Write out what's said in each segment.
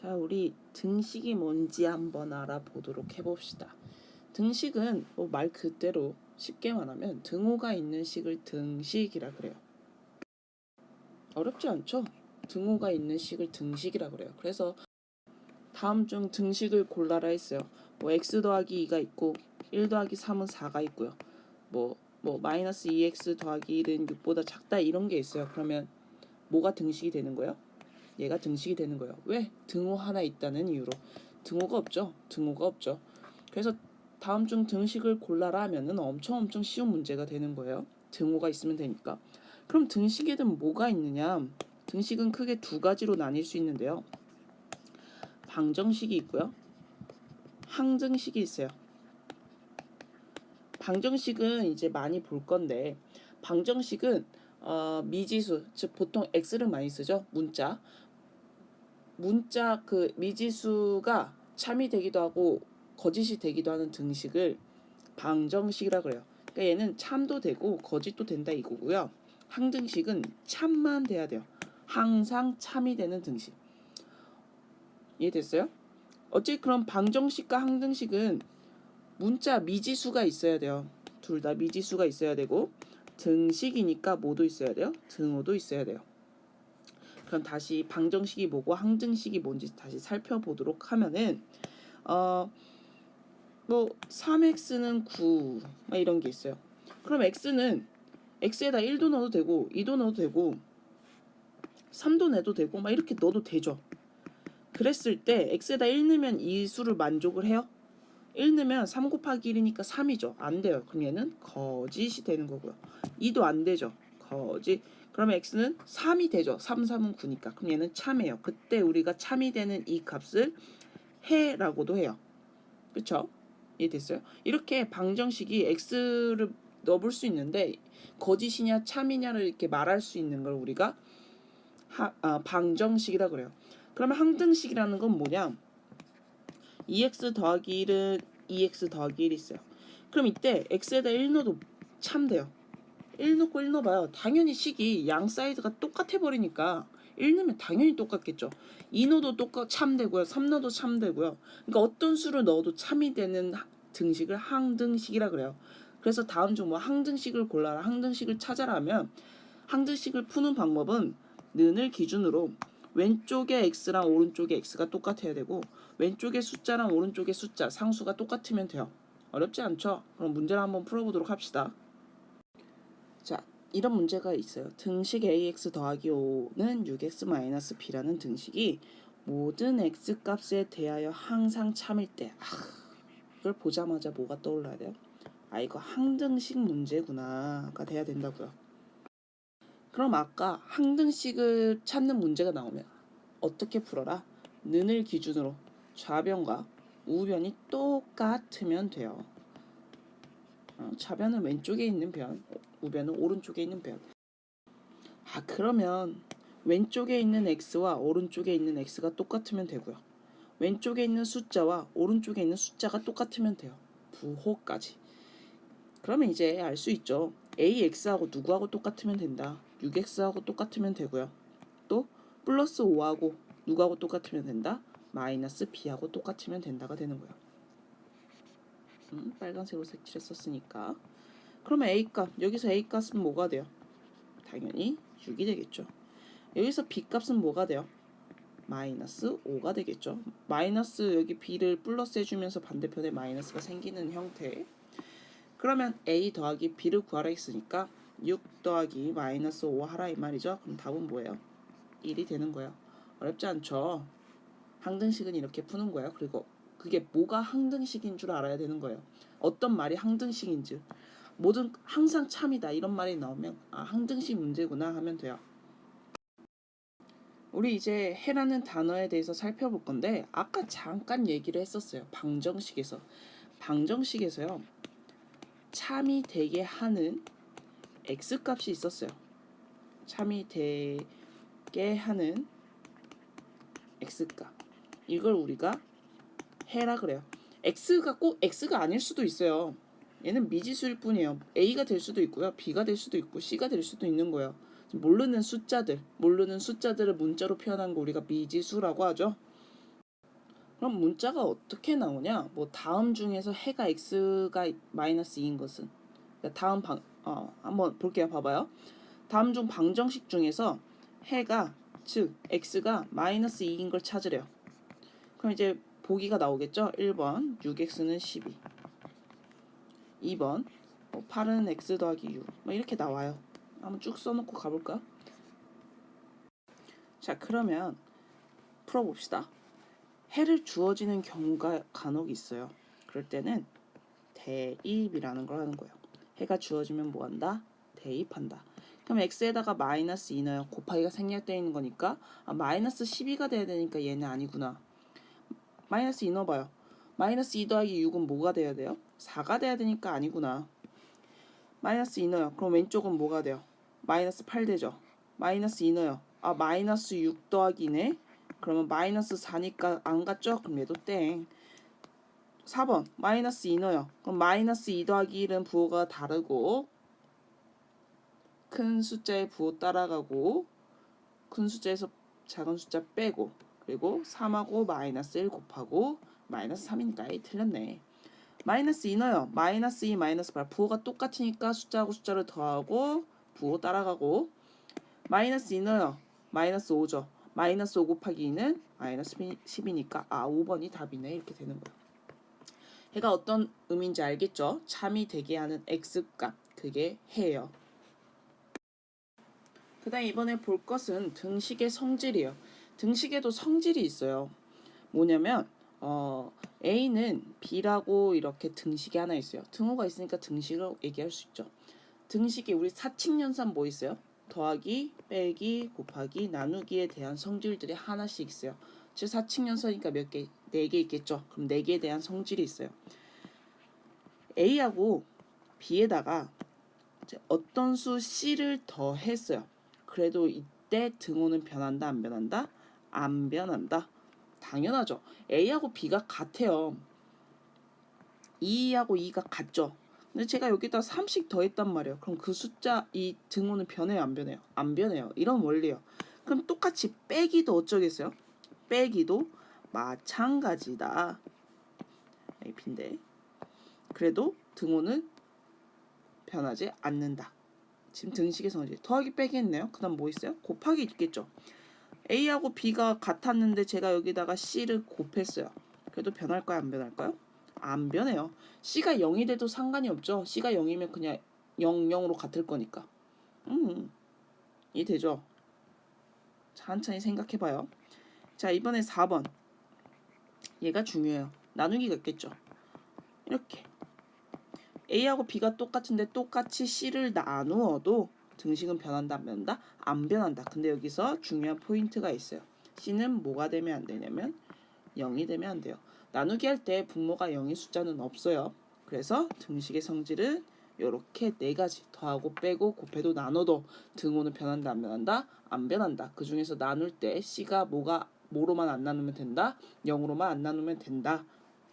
자, 우리 등식이 뭔지 한번 알아보도록 해봅시다. 등식은 뭐 말 그대로 쉽게 말하면 등호가 있는 식을 등식이라 그래요. 어렵지 않죠? 등호가 있는 식을 등식이라 그래요. 그래서 다음 중 등식을 골라라 했어요. 뭐 x 더하기 2가 있고 1 더하기 3은 4가 있고요. 마이너스 2x 더하기 1은 6보다 작다 이런 게 있어요. 그러면 뭐가 등식이 되는 거예요? 얘가 등식이 되는 거예요. 왜? 등호 하나 있다는 이유로. 등호가 없죠. 등호가 없죠. 그래서 다음 중 등식을 골라라 하면은 엄청 쉬운 문제가 되는 거예요. 등호가 있으면 되니까. 그럼 등식에는 뭐가 있느냐? 등식은 크게 두 가지로 나뉠 수 있는데요. 방정식이 있고요. 항등식이 있어요. 방정식은 이제 많이 볼 건데, 방정식은 미지수, 즉 보통 x를 많이 쓰죠. 문자 그 미지수가 참이 되기도 하고 거짓이 되기도 하는 등식을 방정식이라 그래요. 그러니까 얘는 참도 되고 거짓도 된다 이거고요. 항등식은 참만 돼야 돼요. 항상 참이 되는 등식. 이해됐어요? 어찌 그럼 방정식과 항등식은 문자 미지수가 있어야 돼요. 둘 다 미지수가 있어야 되고 등식이니까 뭐도 있어야 돼요? 등호도 있어야 돼요. 그럼 다시 방정식이 뭐고 항등식이 뭔지 다시 살펴보도록 하면은 3x는 9 이런 게 있어요. 그럼 x는 x에다 1도 넣어도 되고 2도 넣어도 되고 3도 내도 되고 이렇게 넣어도 되죠. 그랬을 때 x에다 1 넣으면 이 수를 만족을 해요? 1 넣으면 3 곱하기 1이니까 3이죠. 안 돼요. 그럼 얘는 거짓이 되는 거고요. 2도 안 되죠. 거짓. 그러면 x는 3이 되죠. 3, 3은 9니까. 그럼 얘는 참이에요. 그때 우리가 참이 되는 이 값을 해라고도 해요. 그쵸? 이해됐어요? 이렇게 방정식이 x를 넣어볼 수 있는데 거짓이냐 참이냐를 이렇게 말할 수 있는 걸 우리가 방정식이라 그래요. 그러면 항등식이라는 건 뭐냐? 2x 더하기 1은 2x 더하기 1이 있어요. 그럼 이때 x에다 1 넣어도 참 돼요. 1 넣고 1 넣어봐요. 당연히 식이 양 사이드가 똑같아 버리니까 1 넣으면 당연히 똑같겠죠. 2 넣어도 참 되고요. 3 넣어도 참 되고요. 그러니까 어떤 수를 넣어도 참이 되는 등식을 항등식이라 그래요. 그래서 다음 중 항등식을 골라라, 항등식을 찾아라 하면 항등식을 푸는 방법은 는을 기준으로 왼쪽에 x랑 오른쪽에 x가 똑같아야 되고 왼쪽의 숫자랑 오른쪽의 숫자 상수가 똑같으면 돼요. 어렵지 않죠? 그럼 문제를 한번 풀어보도록 합시다. 자, 이런 문제가 있어요. 등식 ax 더하기 5는 6x b라는 등식이 모든 x 값에 대하여 항상 참일 때 이걸 보자마자 뭐가 떠올라야 돼요? 이거 항등식 문제구나가 돼야 된다고요. 그럼 아까 항등식을 찾는 문제가 나오면 어떻게 풀어라? 는을 기준으로 좌변과 우변이 똑같으면 돼요. 좌변은 왼쪽에 있는 변, 우변은 오른쪽에 있는 변. 그러면 왼쪽에 있는 x와 오른쪽에 있는 x가 똑같으면 되고요. 왼쪽에 있는 숫자와 오른쪽에 있는 숫자가 똑같으면 돼요. 부호까지. 그러면 이제 알 수 있죠. ax하고 누구하고 똑같으면 된다. 6x하고 똑같으면 되고요. 또 플러스 5하고 누구하고 똑같으면 된다. 마이너스 b하고 똑같으면 된다가 되는 거예요. 빨간색으로 색칠했었으니까. 그러면 a값, 여기서 a값은 뭐가 돼요? 당연히 6이 되겠죠. 여기서 b값은 뭐가 돼요? 마이너스 5가 되겠죠. 마이너스 여기 b를 플러스 해주면서 반대편에 마이너스가 생기는 형태. 그러면 a 더하기 b를 구하라 했으니까 6 더하기 마이너스 5 하라 이 말이죠. 그럼 답은 뭐예요? 1이 되는 거예요. 어렵지 않죠? 항등식은 이렇게 푸는 거예요. 그리고 그게 뭐가 항등식인 줄 알아야 되는 거예요. 어떤 말이 항등식인지. 뭐든 항상 참이다 이런 말이 나오면 항등식 문제구나 하면 돼요. 우리 이제 해라는 단어에 대해서 살펴볼 건데 아까 잠깐 얘기를 했었어요. 방정식에서요. 참이 되게 하는 x값이 있었어요. 참이 되게 하는 x값. 이걸 우리가 해라 그래요. x가 꼭 x가 아닐 수도 있어요. 얘는 미지수일 뿐이에요. a가 될 수도 있고요. b가 될 수도 있고 c가 될 수도 있는 거예요. 모르는 숫자들을 문자로 표현한 거 우리가 미지수라고 하죠. 그럼 문자가 어떻게 나오냐? 뭐 다음 중에서 해가 x가 마이너스 2인 것은 다음 한번 볼게요. 봐봐요. 다음 중 방정식 중에서 해가 즉 x가 마이너스 2인 걸 찾으래요. 그럼 이제 보기가 나오겠죠? 1번 6x는 12, 2번 8은 x 더하기 6, 뭐 이렇게 나와요. 한번 쭉 써놓고 가볼까요? 자, 그러면 풀어봅시다. 해를 주어지는 경우가 간혹 있어요. 그럴 때는 대입이라는 걸 하는 거예요. 해가 주어지면 뭐 한다? 대입한다. 그럼 x에다가 마이너스 2 넣어요. 곱하기가 생략되어 있는 거니까 마이너스 12가 돼야 되니까 얘는 아니구나. 마이너스 2 넣어봐요. 마이너스 2 더하기 6은 뭐가 돼야 돼요? 4가 돼야 되니까 아니구나. 마이너스 2 넣어요. 그럼 왼쪽은 뭐가 돼요? 마이너스 8 되죠. 마이너스 2 넣어요. 마이너스 6 더하기네. 그러면 마이너스 4니까 안 갔죠? 그럼 얘도 땡. 4번 마이너스 2 넣어요. 그럼 마이너스 2 더하기 1은 부호가 다르고 큰 숫자의 부호 따라가고 큰 숫자에서 작은 숫자 빼고 그리고 3하고 마이너스 1 곱하고 마이너스 3이니까 에이 틀렸네. 마이너스 2 넣어요. 마이너스 2 마이너스 8 부호가 똑같으니까 숫자하고 숫자를 더하고 부호 따라가고 마이너스 2 넣어요. 마이너스 5죠. 마이너스 5 곱하기 2는 마이너스 10이니까 5번이 답이네. 이렇게 되는 거예요. 해가 어떤 의미인지 알겠죠? 참이 되게 하는 x값, 그게 해예요. 그 다음 이번에 볼 것은 등식의 성질이에요. 등식에도 성질이 있어요. 뭐냐면 A는 B라고 이렇게 등식이 하나 있어요. 등호가 있으니까 등식을 얘기할 수 있죠. 등식이 우리 사칙연산 뭐 있어요? 더하기, 빼기, 곱하기, 나누기에 대한 성질들이 하나씩 있어요. 즉 사칙연산이니까 몇 개? 4개 있겠죠. 그럼 4개에 대한 성질이 있어요. A하고 B에다가 어떤 수 C를 더했어요. 그래도 이때 등호는 변한다, 안 변한다? 안 변한다. 당연하죠. A하고 B가 같아요. 2하고 2가 같죠. 근데 제가 여기다 3씩 더했단 말이에요. 그럼 그 숫자 이 등호는 변해요, 안 변해요? 안 변해요. 이런 원리예요. 그럼 똑같이 빼기도 어쩌겠어요? 빼기도 마찬가지다. B인데 그래도 등호는 변하지 않는다. 지금 등식의 성질 더하기 빼기 했네요. 그 다음 뭐 있어요? 곱하기 있겠죠. A하고 B가 같았는데 제가 여기다가 C를 곱했어요. 그래도 변할까요? 안 변할까요? 안 변해요. C가 0이 돼도 상관이 없죠. C가 0이면 그냥 0, 0으로 같을 거니까. 이해되죠? 천천히 생각해봐요. 자, 이번에 4번. 얘가 중요해요. 나누기가 있겠죠. 이렇게 A하고 B가 똑같은데 똑같이 C를 나누어도 등식은 변한다, 안 변한다? 안 변한다. 근데 여기서 중요한 포인트가 있어요. C는 뭐가 되면 안 되냐면 0이 되면 안 돼요. 나누기 할 때 분모가 0의 숫자는 없어요. 그래서 등식의 성질은 이렇게 4가지 더하고 빼고 곱해도 나눠도 등호는 변한다, 안 변한다? 안 변한다. 그 중에서 나눌 때 C가 뭐로만 안 나누면 된다? 0으로만 안 나누면 된다.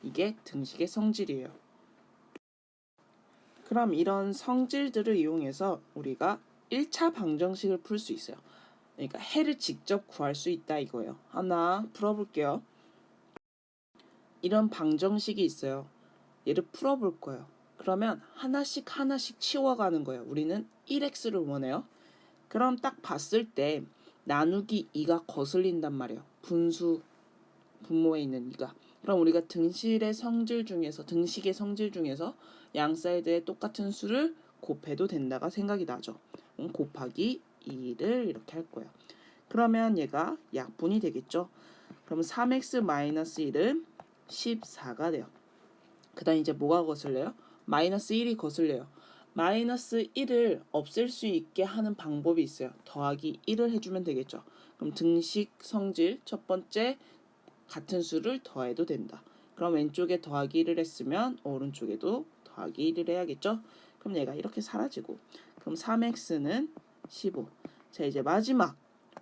이게 등식의 성질이에요. 그럼 이런 성질들을 이용해서 우리가 1차 방정식을 풀 수 있어요. 그러니까 해를 직접 구할 수 있다 이거예요. 하나 풀어볼게요. 이런 방정식이 있어요. 얘를 풀어볼 거예요. 그러면 하나씩 치워가는 거예요. 우리는 1x를 원해요. 그럼 딱 봤을 때 나누기 2가 거슬린단 말이에요. 분모에 있는 2가. 그럼 우리가 등식의 성질 중에서 양 사이드에 똑같은 수를 곱해도 된다가 생각이 나죠. 곱하기 2를 이렇게 할 거예요. 그러면 얘가 약분이 되겠죠. 그러면 3x-1은 14가 돼요. 그 다음 이제 뭐가 거슬려요? 마이너스 1이 거슬려요. 마이너스 1을 없앨 수 있게 하는 방법이 있어요. 더하기 1을 해주면 되겠죠. 그럼 등식 성질 첫 번째 같은 수를 더해도 된다. 그럼 왼쪽에 더하기 1을 했으면 오른쪽에도 더하기 1을 해야겠죠. 그럼 얘가 이렇게 사라지고 그럼 3x는 15. 자, 이제 마지막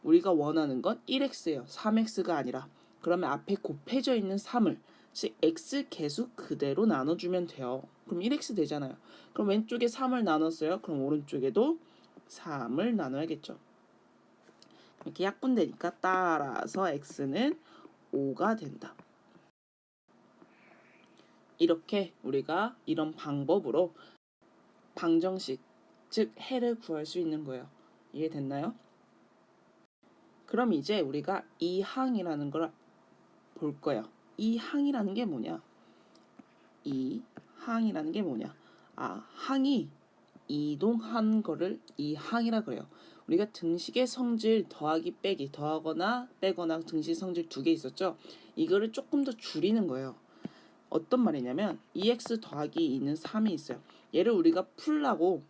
우리가 원하는 건 1x예요. 3x가 아니라. 그러면 앞에 곱해져 있는 3을 즉 x 개수 그대로 나눠주면 돼요. 그럼 1x 되잖아요. 그럼 왼쪽에 3을 나눴어요. 그럼 오른쪽에도 3을 나눠야겠죠. 이렇게 약분되니까 따라서 x는 5가 된다. 이렇게 우리가 이런 방법으로 방정식, 즉 해를 구할 수 있는 거예요. 이해됐나요? 그럼 이제 우리가 이 항이라는 걸 볼 거예요. 이 항이라는 게 뭐냐? 이 항이라는 게 뭐냐? 항이 이동한 거를 이 항이라 그래요. 우리가 등식의 성질 더하기 빼기, 더하거나 빼거나 등식 성질 두 개 있었죠? 이거를 조금 더 줄이는 거예요. 어떤 말이냐면 2x 더하기 2는 3이 있어요. 얘를 우리가 풀라고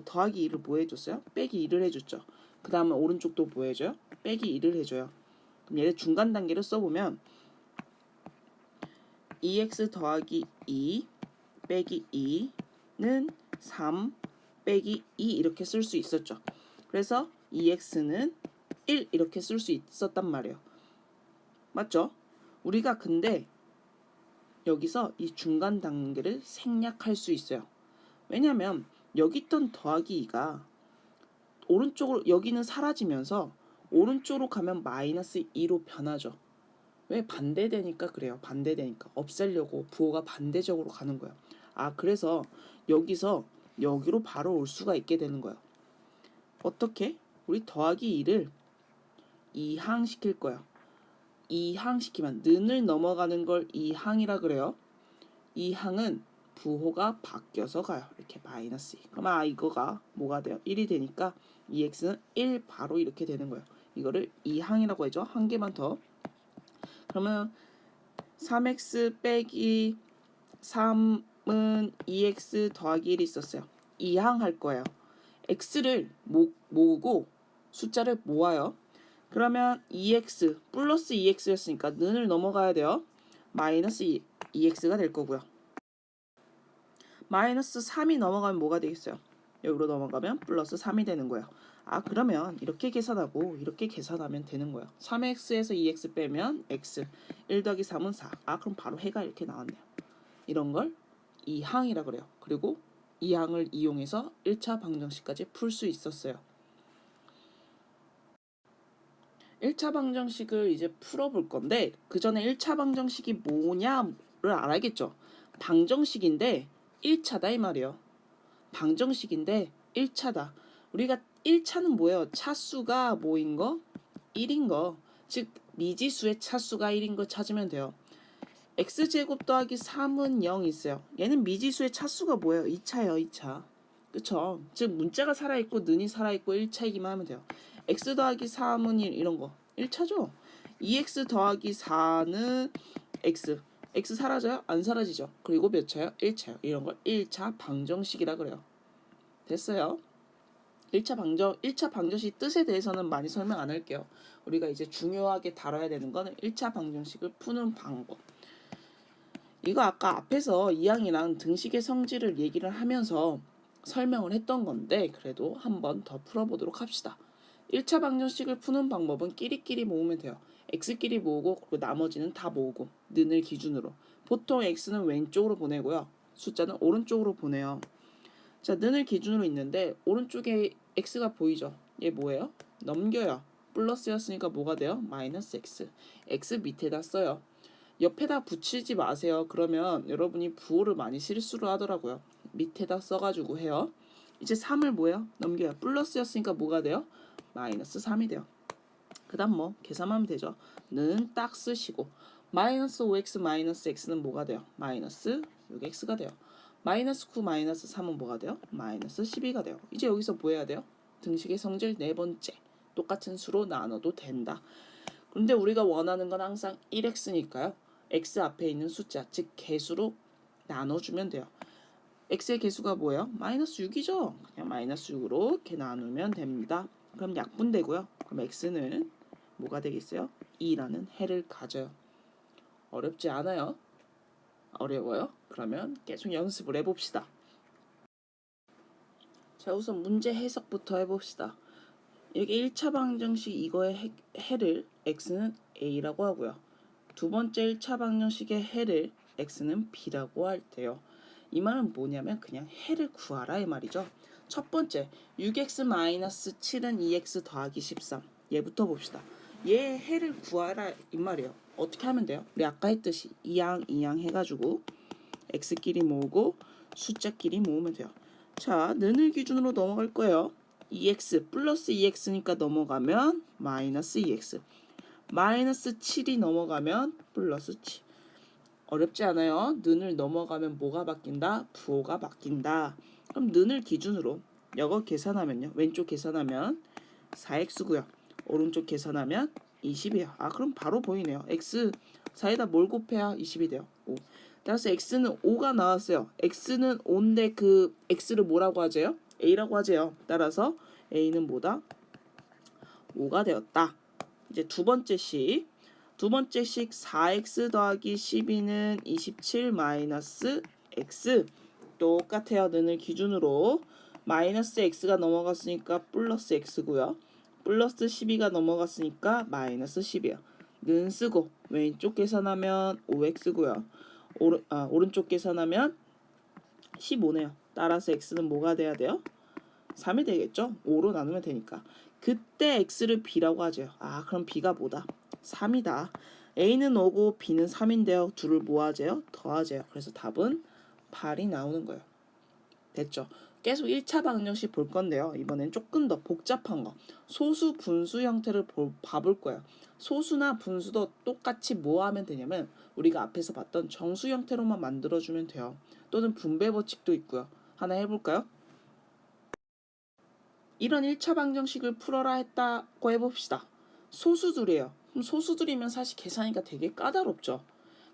더하기 2를 뭐 해줬어요? 빼기 2를 해줬죠. 그 다음에 오른쪽도 뭐 해줘요? 빼기 2를 해줘요. 그럼 얘를 중간 단계를 써보면 2x 더하기 2 빼기 2는 3 빼기 2 이렇게 쓸 수 있었죠. 그래서 2x는 1 이렇게 쓸 수 있었단 말이에요. 맞죠? 우리가 근데 여기서 이 중간 단계를 생략할 수 있어요. 왜냐면 여기 있던 더하기 2가 오른쪽으로 여기는 사라지면서 오른쪽으로 가면 마이너스 2로 변하죠. 왜? 반대되니까 그래요. 반대되니까 없애려고 부호가 반대적으로 가는 거예요. 그래서 여기서 여기로 바로 올 수가 있게 되는 거예요. 어떻게? 우리 더하기 2를 2항 시킬 거예요. 2항 시키면 는을 넘어가는 걸 2항이라 그래요. 2항은 부호가 바뀌어서 가요. 이렇게 마이너스 2. 그럼 이거가 뭐가 돼요? 1이 되니까 2x는 1 바로 이렇게 되는 거예요. 이거를 2항이라고 해줘. 한 개만 더. 그러면 3x 빼기 3은 2x 더하기 1이 있었어요. 2항 할 거예요. x를 모으고 숫자를 모아요. 그러면 2x 플러스 2x였으니까 는을 넘어가야 돼요. 마이너스 2x가 될 거고요. 마이너스 3이 넘어가면 뭐가 되겠어요? 여기로 넘어가면 플러스 3이 되는 거예요. 그러면 이렇게 계산하고 이렇게 계산하면 되는 거예요. 3x에서 2x 빼면 x 1 더하기 3은 4. 그럼 바로 해가 이렇게 나왔네요. 이런 걸 2항이라 그래요. 그리고 2항을 이용해서 1차 방정식까지 풀 수 있었어요. 1차 방정식을 이제 풀어볼 건데 그 전에 1차 방정식이 뭐냐를 알아야겠죠. 방정식인데 1차다 이 말이에요. 방정식인데 1차다. 우리가 1차는 뭐예요? 차수가 뭐인 거? 1인 거. 즉 미지수의 차수가 1인 거 찾으면 돼요. x제곱 더하기 3은 0 있어요. 얘는 미지수의 차수가 뭐예요? 2차예요. 2차. 그쵸? 즉 문자가 살아있고 는이 살아있고 1차이기만 하면 돼요. x 더하기 3은 1 이런 거 1차죠. 2x 더하기 4는 x 사라져요? 안 사라지죠. 그리고 몇 차요? 1차요. 이런 걸 1차 방정식이라 그래요. 됐어요? 1차 방정식 뜻에 대해서는 많이 설명 안 할게요. 우리가 이제 중요하게 다뤄야 되는 거는 1차 방정식을 푸는 방법. 이거 아까 앞에서 2항이랑 등식의 성질을 얘기를 하면서 설명을 했던 건데 그래도 한번 더 풀어보도록 합시다. 1차 방정식을 푸는 방법은 끼리끼리 모으면 돼요. x끼리 모으고 그리고 나머지는 다 모으고 는을 기준으로. 보통 x는 왼쪽으로 보내고요. 숫자는 오른쪽으로 보내요. 자, 는을 기준으로 있는데 오른쪽에 x가 보이죠? 얘 뭐예요? 넘겨요. 플러스였으니까 뭐가 돼요? 마이너스 x. x 밑에다 써요. 옆에다 붙이지 마세요. 그러면 여러분이 부호를 많이 실수를 하더라고요. 밑에다 써가지고 해요. 이제 3을 뭐예요? 넘겨요. 플러스였으니까 뭐가 돼요? 마이너스 3이 돼요. 그 다음 뭐 계산하면 되죠. 는 딱 쓰시고 마이너스 5x 마이너스 x는 뭐가 돼요? 마이너스 6x가 돼요. 마이너스 9 마이너스 3은 뭐가 돼요? 마이너스 12가 돼요. 이제 여기서 뭐 해야 돼요? 등식의 성질 네 번째. 똑같은 수로 나눠도 된다. 그런데 우리가 원하는 건 항상 1x니까요. x 앞에 있는 숫자, 즉 개수로 나눠주면 돼요. x의 개수가 뭐예요? 마이너스 6이죠. 그냥 마이너스 6으로 이렇게 나누면 됩니다. 그럼 약분되고요. 그럼 x는 뭐가 되겠어요? 2라는 해를 가져요. 어렵지 않아요? 어려워요? 그러면 계속 연습을 해봅시다. 자, 우선 문제 해석부터 해봅시다. 여기 1차 방정식 이거의 해를 x는 a라고 하고요. 두 번째 1차 방정식의 해를 x는 b라고 할 때요. 이 말은 뭐냐면 그냥 해를 구하라 이 말이죠. 첫 번째 6x-7은 2x 더하기 13. 얘부터 봅시다. 얘 해를 구하라 이 말이에요. 어떻게 하면 돼요? 우리 아까 했듯이 이항 해가지고 x끼리 모으고 숫자끼리 모으면 돼요. 자, 는을 기준으로 넘어갈 거예요. 2x 플러스 2x니까 넘어가면 마이너스 2x, 마이너스 7이 넘어가면 플러스 7. 어렵지 않아요. 는을 넘어가면 뭐가 바뀐다? 부호가 바뀐다. 그럼 는을 기준으로 이거 계산하면요. 왼쪽 계산하면 4x고요. 오른쪽 계산하면 20이에요. 아, 그럼 바로 보이네요. x 4에다 뭘 곱해야 20이 돼요? 5. 따라서 x는 5가 나왔어요. x는 5인데 그 x를 뭐라고 하죠? a라고 하죠. 따라서 a는 뭐다? 5가 되었다. 이제 두 번째 식 4x 더하기 12는 27 마이너스 x. 똑같아요. 는을 기준으로 마이너스 x가 넘어갔으니까 플러스 x고요. 플러스 12가 넘어갔으니까 마이너스 10이에요. 는 쓰고 왼쪽 계산하면 5x고요. 오른쪽 계산하면 15네요. 따라서 x는 뭐가 돼야 돼요? 3이 되겠죠? 5로 나누면 되니까. 그때 x를 b라고 하죠. 아, 그럼 b가 뭐다? 3이다. a는 5고 b는 3인데요. 둘을 뭐 하재요? 더하재요. 그래서 답은 8이 나오는 거예요. 됐죠? 계속 1차 방정식 볼 건데요. 이번엔 조금 더 복잡한 거. 소수, 분수 형태를 봐볼 거예요. 소수나 분수도 똑같이 뭐 하면 되냐면 우리가 앞에서 봤던 정수 형태로만 만들어주면 돼요. 또는 분배 법칙도 있고요. 하나 해볼까요? 이런 1차 방정식을 풀어라 했다고 해봅시다. 소수들이에요. 그럼 소수들이면 사실 계산하기가 되게 까다롭죠.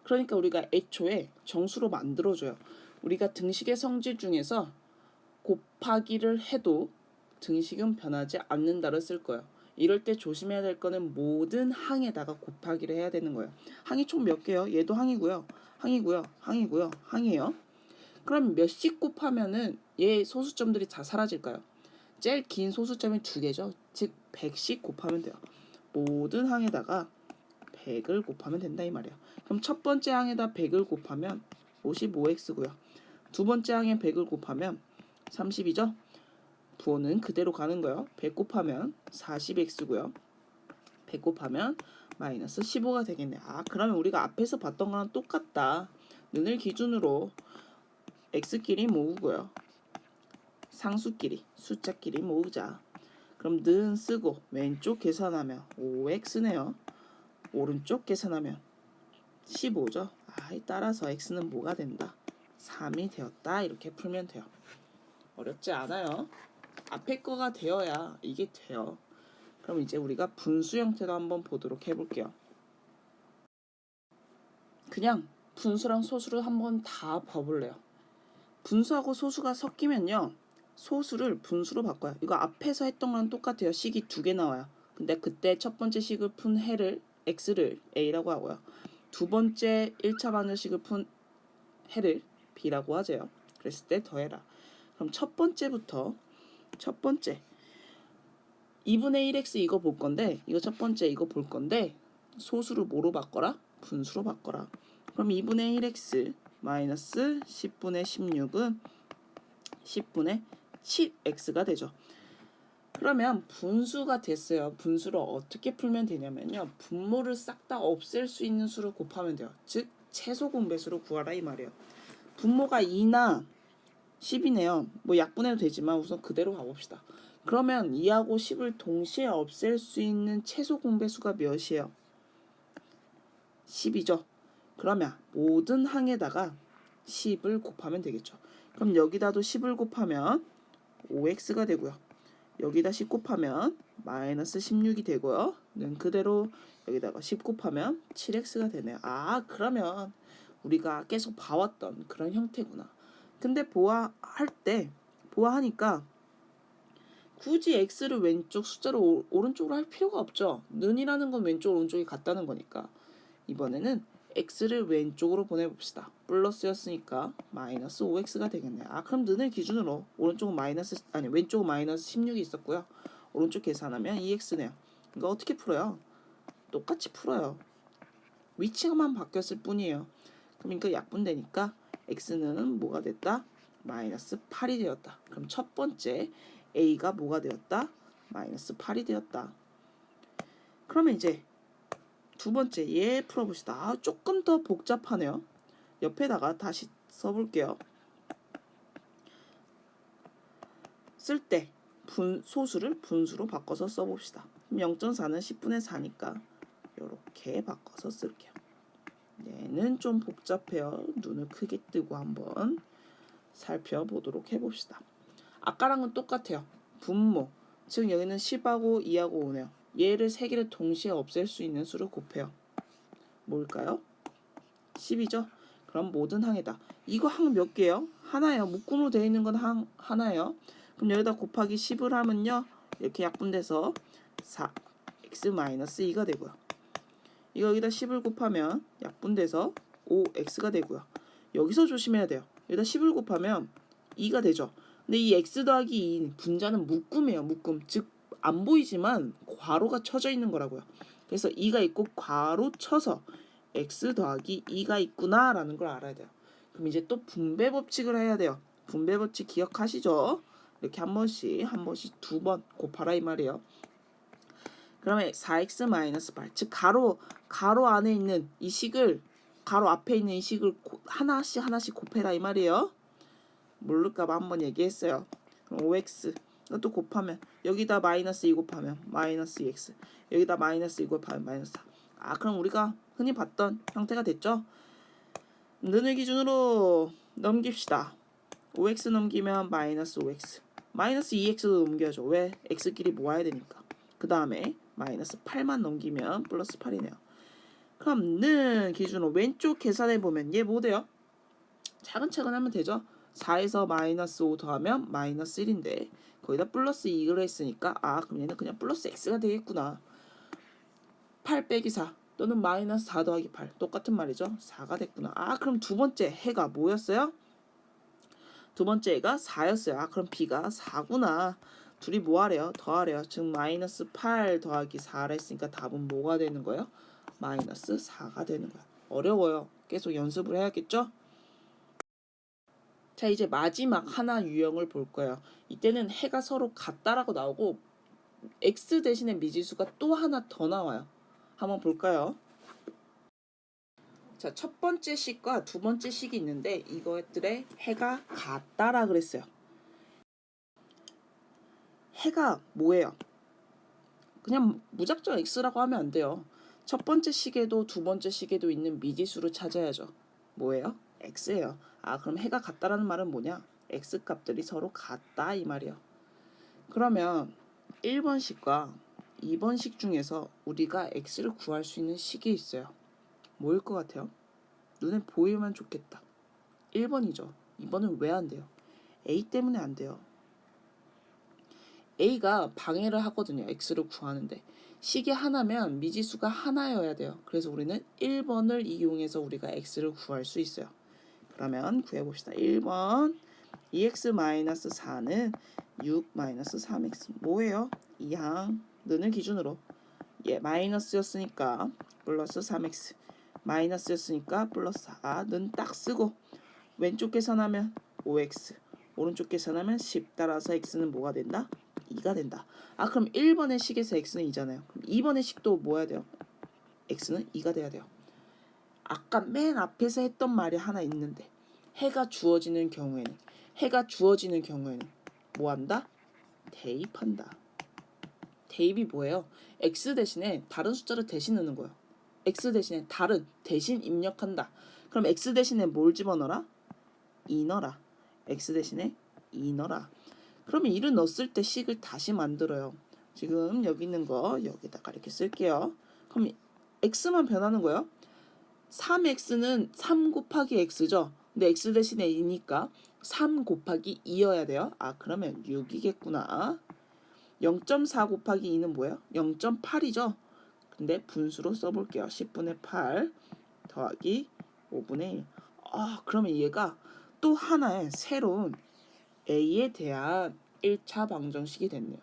그러니까 우리가 애초에 정수로 만들어줘요. 우리가 등식의 성질 중에서 곱하기를 해도 등식은 변하지 않는다를 쓸 거예요. 이럴 때 조심해야 될 거는 모든 항에다가 곱하기를 해야 되는 거예요. 항이 총 몇 개요? 얘도 항이고요. 항이에요. 그럼 몇씩 곱하면은 얘 소수점들이 다 사라질까요? 제일 긴 소수점이 2개죠. 즉 100씩 곱하면 돼요. 모든 항에다가 100을 곱하면 된다 이 말이에요. 그럼 첫 번째 항에다 100을 곱하면 55x고요. 두 번째 항에 100을 곱하면 30이죠. 부호는 그대로 가는 거예요. 100 곱하면 40x고요. 100 곱하면 마이너스 15가 되겠네. 아, 그러면 우리가 앞에서 봤던 거랑 똑같다. 는을 기준으로 x끼리 모으고요. 상수끼리, 숫자끼리 모으자. 그럼 는 쓰고 왼쪽 계산하면 5x네요. 오른쪽 계산하면 15죠. 아, 따라서 x는 뭐가 된다? 3이 되었다. 이렇게 풀면 돼요. 어렵지 않아요. 앞에 거가 되어야 이게 돼요. 그럼 이제 우리가 분수 형태도 한번 보도록 해볼게요. 그냥 분수랑 소수를 한번 다 봐볼래요. 분수하고 소수가 섞이면요. 소수를 분수로 바꿔요. 이거 앞에서 했던 거랑 똑같아요. 식이 2개 나와요. 근데 그때 첫 번째 식을 푼 해를 x를 a라고 하고요. 두 번째 1차 방정식을 푼 해를 b라고 하죠. 그랬을 때 더해라. 그럼 첫 번째 2분의 1x 이거 볼 건데 이거 첫 번째 이거 볼 건데 소수를 뭐로 바꿔라? 분수로 바꿔라. 그럼 2분의 1x 마이너스 10분의 16은 10분의 7x가 되죠. 그러면 분수가 됐어요. 분수를 어떻게 풀면 되냐면요. 분모를 싹 다 없앨 수 있는 수를 곱하면 돼요. 즉 최소 공배수를 구하라 이 말이에요. 분모가 2나 10이네요. 뭐 약분해도 되지만 우선 그대로 가봅시다. 그러면 2하고 10을 동시에 없앨 수 있는 최소 공배수가 몇이에요? 10이죠. 그러면 모든 항에다가 10을 곱하면 되겠죠. 그럼 여기다도 10을 곱하면 5x가 되고요. 여기다 10 곱하면 마이너스 16이 되고요. 는 그대로 여기다가 10 곱하면 7x가 되네요. 아, 그러면 우리가 계속 봐왔던 그런 형태구나. 근데 보아하니까 굳이 x를 왼쪽 숫자로 오른쪽으로 할 필요가 없죠. 는이라는 건 왼쪽 오른쪽이 같다는 거니까 이번에는 x를 왼쪽으로 보내봅시다. 플러스였으니까 마이너스 5x가 되겠네요. 아, 그럼 는을 기준으로 왼쪽은 마이너스 16이 있었고요. 오른쪽 계산하면 2x네요. 이거 어떻게 풀어요? 똑같이 풀어요. 위치만 바뀌었을 뿐이에요. 그러니까 약분되니까 x는 뭐가 됐다? 마이너스 8이 되었다. 그럼 첫 번째 a가 뭐가 되었다? 마이너스 8이 되었다. 그러면 이제 두 번째 얘 풀어봅시다. 아, 조금 더 복잡하네요. 옆에다가 다시 써볼게요. 쓸 때 소수를 분수로 바꿔서 써봅시다. 0.4는 10분의 4니까 이렇게 바꿔서 쓸게요. 얘는 좀 복잡해요. 눈을 크게 뜨고 한번 살펴보도록 해봅시다. 아까랑은 똑같아요. 분모, 즉 여기는 10하고 2하고 5네요. 얘를 3개를 동시에 없앨 수 있는 수를 곱해요. 뭘까요? 10이죠? 그럼 모든 항이다. 이거 항 몇 개예요? 하나예요. 묶음으로 되어 있는 건 하나예요. 그럼 여기다 곱하기 10을 하면요. 이렇게 약분돼서 4x-2가 되고요. 이거 여기다 10을 곱하면 약분돼서 5x가 되고요. 여기서 조심해야 돼요. 여기다 10을 곱하면 2가 되죠. 근데 이 x 더하기 2 분자는 묶음이에요. 묶음. 즉 안 보이지만 괄호가 쳐져 있는 거라고요. 그래서 2가 있고 괄호 쳐서 x 더하기 2가 있구나 라는 걸 알아야 돼요. 그럼 이제 또 분배 법칙을 해야 돼요. 분배 법칙 기억하시죠? 이렇게 한 번씩 2번 곱하라 이 말이에요. 그러면 4x-8, 즉 가로 안에 있는 이 식을, 가로 앞에 있는 이 식을 하나씩 곱해라 이 말이에요. 모를까봐 한번 얘기했어요. 그럼 5x 이것도 곱하면 여기다 마이너스 2 곱하면 마이너스 2x, 여기다 마이너스 2 곱하면 마이너스 4. 그럼 우리가 흔히 봤던 형태가 됐죠. 는을 기준으로 넘깁시다. 5x 넘기면 마이너스 5x, 마이너스 2x도 넘겨야죠. 왜? x끼리 모아야 되니까. 그 다음에 마이너스 8만 넘기면 플러스 8이네요. 그럼 는 기준으로 왼쪽 계산해보면 얘 뭐 돼요? 차근차근 하면 되죠. 4에서 마이너스 5 더하면 마이너스 1인데 거기다 플러스 2를 했으니까 그럼 얘는 그냥 플러스 x가 되겠구나. 8 빼기 4 또는 마이너스 4 더하기 8 똑같은 말이죠. 4가 됐구나. 그럼 두 번째 해가 뭐였어요? 두 번째 해가 4였어요. 그럼 b가 4구나. 둘이 뭐 하래요? 더하래요. 즉 마이너스 8 더하기 4를 했으니까 답은 뭐가 되는 거예요? 마이너스 4가 되는 거야. 어려워요. 계속 연습을 해야겠죠? 자, 이제 마지막 하나 유형을 볼 거예요. 이때는 해가 서로 같다라고 나오고 x 대신에 미지수가 또 하나 더 나와요. 한번 볼까요? 자, 첫 번째 식과 두 번째 식이 있는데 이것들의 해가 같다라 그랬어요. 해가 뭐예요? 그냥 무작정 x라고 하면 안 돼요. 첫 번째 식에도 두 번째 식에도 있는 미지수를 찾아야죠. 뭐예요? x예요. 그럼 해가 같다라는 말은 뭐냐? x 값들이 서로 같다 이 말이에요. 그러면 1번 식과 2번 식 중에서 우리가 x를 구할 수 있는 식이 있어요. 뭐일 것 같아요? 눈에 보이면 좋겠다. 1번이죠. 2번은 왜 안 돼요? a 때문에 안 돼요. a가 방해를 하거든요. x를 구하는데. 식이 하나면 미지수가 하나여야 돼요. 그래서 우리는 1번을 이용해서 우리가 x를 구할 수 있어요. 그러면 구해봅시다. 1번 2x-4는 6-3x 뭐예요? 2항 는을 기준으로 마이너스였으니까 플러스 3x, 마이너스였으니까 플러스 4는 딱 쓰고 왼쪽 계산하면 5x, 오른쪽 계산하면 10 따라서 x는 뭐가 된다? 2가 된다. 그럼 1번의 식에서 x는 2잖아요. 그럼 2번의 식도 뭐 해야 돼요? x는 2가 돼야 돼요. 아까 맨 앞에서 했던 말이 하나 있는데 해가 주어지는 경우에는 뭐 한다? 대입한다. 대입이 뭐예요? x 대신에 다른 숫자를 대신 넣는 거예요. x 대신에 대신 입력한다. 그럼 x 대신에 뭘 집어넣어라? 2 넣어라. x 대신에 2 넣어라. 그러면 2를 넣었을 때 식을 다시 만들어요. 지금 여기 있는 거 여기다가 이렇게 쓸게요. 그럼 x만 변하는 거예요. 3x는 3 곱하기 x죠. 근데 x 대신에 2니까 3 곱하기 2여야 돼요. 그러면 6이겠구나. 0.4 곱하기 2는 뭐예요? 0.8이죠. 근데 분수로 써볼게요. 10분의 8 더하기 5분의 1. 그러면 얘가 또 하나의 새로운 a에 대한 1차 방정식이 됐네요.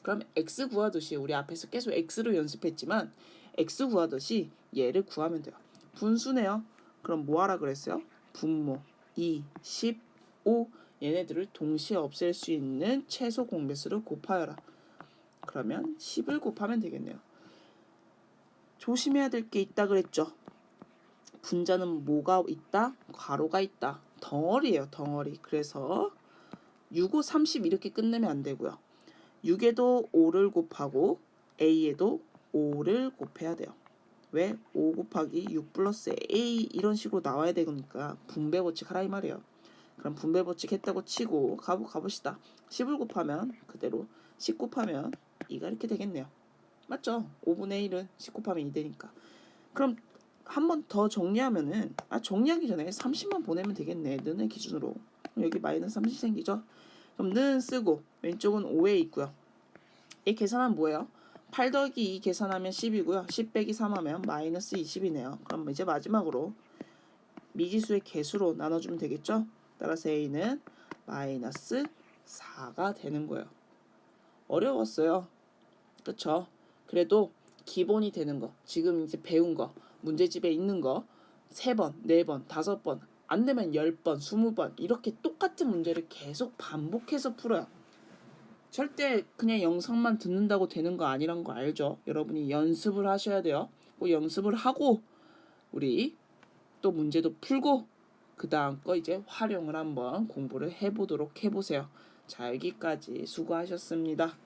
그럼 x 구하듯이 우리 앞에서 계속 x로 연습했지만 x 구하듯이 얘를 구하면 돼요. 분수네요. 그럼 뭐 하라 그랬어요? 분모 2, 10, 5 얘네들을 동시에 없앨 수 있는 최소 공배수를 곱하여라. 그러면 10을 곱하면 되겠네요. 조심해야 될 게 있다 그랬죠. 분자는 뭐가 있다? 괄호가 있다. 덩어리예요. 덩어리. 그래서 6, 5, 30 이렇게 끝내면 안 되고요. 6에도 5를 곱하고 A에도 5를 곱해야 돼요. 왜? 5 곱하기 6 플러스 A 이런 식으로 나와야 되니까 분배 법칙 하라 이 말이에요. 그럼 분배 법칙 했다고 치고 가봅시다. 10을 곱하면 그대로 10 곱하면 2가 이렇게 되겠네요. 맞죠? 5분의 1은 10 곱하면 2 되니까. 그럼 한 번 더 정리하면은 정리하기 전에 30만 보내면 되겠네. 는의 기준으로. 여기 마이너스 30 생기죠? 그럼 는 쓰고 왼쪽은 5에 있고요. 이 계산하면 뭐예요? 8 더하기 2 계산하면 10이고요. 10 빼기 3 하면 마이너스 20이네요. 그럼 이제 마지막으로 미지수의 개수로 나눠주면 되겠죠? 따라서 A는 마이너스 4가 되는 거예요. 어려웠어요. 그쵸? 그래도 기본이 되는 거, 지금 이제 배운 거, 문제집에 있는 거 3번, 4번, 5번, 안 되면 10번, 20번 이렇게 똑같은 문제를 계속 반복해서 풀어요. 절대 그냥 영상만 듣는다고 되는 거 아니란 거 알죠? 여러분이 연습을 하셔야 돼요. 꼭 연습을 하고 우리 또 문제도 풀고 그 다음 거 이제 활용을 한번 공부를 해보도록 해보세요. 자, 여기까지 수고하셨습니다.